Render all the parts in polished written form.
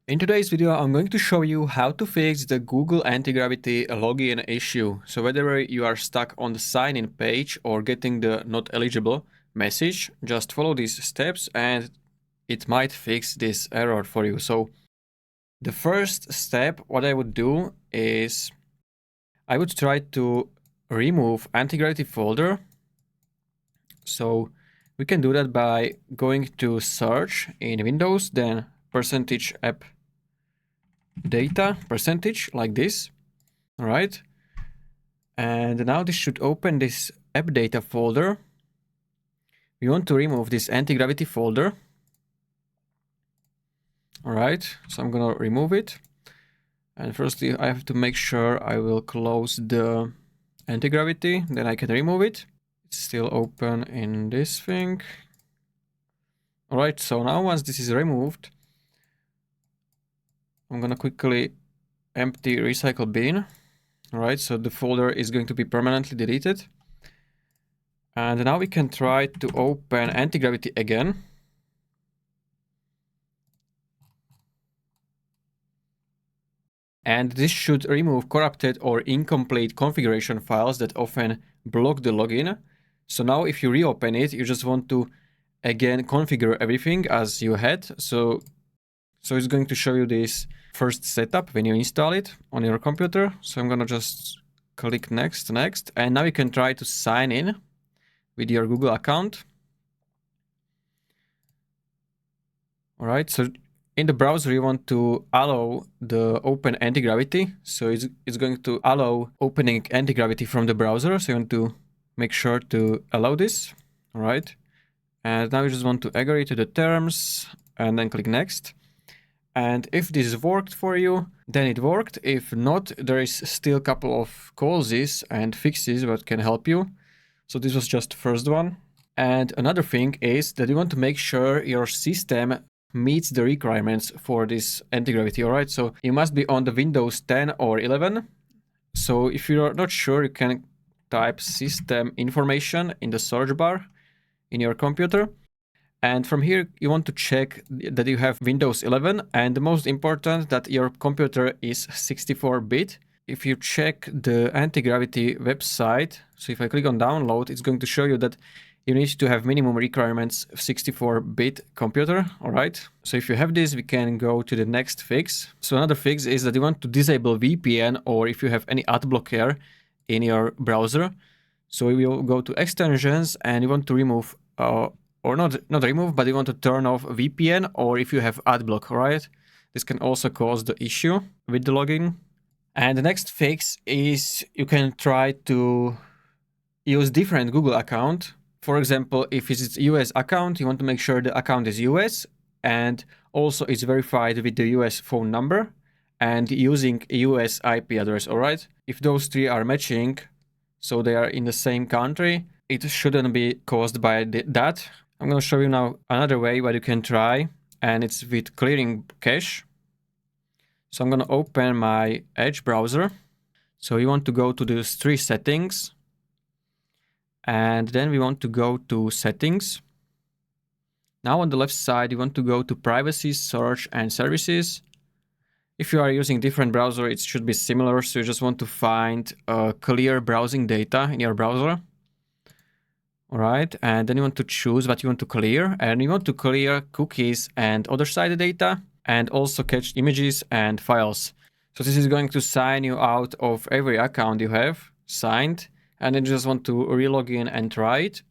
In today's video, I'm going to show you how to fix the Google Antigravity login issue. So whether you are stuck on the sign-in page or getting the not eligible message, just follow these steps and it might fix this error for you. So the first step, what I would do is I would try to remove Antigravity folder. So we can do that by going to search in Windows, then %app data percentage like this. All right. And now this should open this app data folder. We want to remove this anti-gravity folder. All right. So I'm going to remove it. And firstly, I have to make sure I will close the anti-gravity. Then I can remove it. It's still open in this thing. All right. So now once this is removed, I'm going to quickly empty recycle bin. All right, so the folder is going to be permanently deleted. And now we can try to open Antigravity again. And this should remove corrupted or incomplete configuration files that often block the login. So now if you reopen it, you just want to again configure everything as you had. So it's going to show you this first setup when you install it on your computer. So I'm going to just click next, and now you can try to sign in with your Google account. All right, so in the browser, you want to allow the open anti-gravity. So it's going to allow opening anti-gravity from the browser. So you want to make sure to allow this. All right, and now you just want to agree to the terms and then click next. And if this worked for you, then it worked. If not, there is still a couple of causes and fixes that can help you. So this was just the first one. And another thing is that you want to make sure your system meets the requirements for this anti-gravity, all right? So you must be on the Windows 10 or 11. So if you're not sure, you can type system information in the search bar in your computer. And from here, you want to check that you have Windows 11, and the most important, that your computer is 64-bit. If you check the anti-gravity website, so if I click on download, it's going to show you that you need to have minimum requirements of 64-bit computer, all right? So if you have this, we can go to the next fix. So another fix is that you want to disable VPN, or if you have any ad blocker in your browser. So we will go to extensions, and you want to remove or not remove, but you want to turn off VPN, or if you have adblock, right? This can also cause the issue with the login. And the next fix is you can try to use different Google account. For example, if it's a US account, you want to make sure the account is US and also it's verified with the US phone number and using a US IP address, all right? If those three are matching, so they are in the same country, it shouldn't be caused by that. I'm going to show you now another way what you can try, and it's with clearing cache. So I'm going to open my Edge browser. So you want to go to these three settings, and then we want to go to settings. Now on the left side, you want to go to privacy, search, and services. If you are using different browser, it should be similar. So you just want to find clear browsing data in your browser. All right, and then you want to choose what you want to clear, and you want to clear cookies and other side data, and also cached images and files. So this is going to sign you out of every account you have signed, and then you just want to re-log in and try it.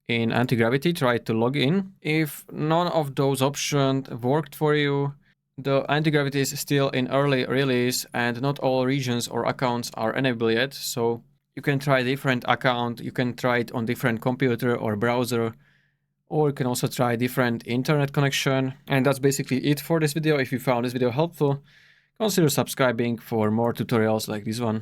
In Antigravity, try to log in. If none of those options worked for you, the Antigravity is still in early release, and not all regions or accounts are enabled yet, so you can try a different account, you can try it on different computer or browser, or you can also try different internet connection. And that's basically it for this video. If you found this video helpful, consider subscribing for more tutorials like this one.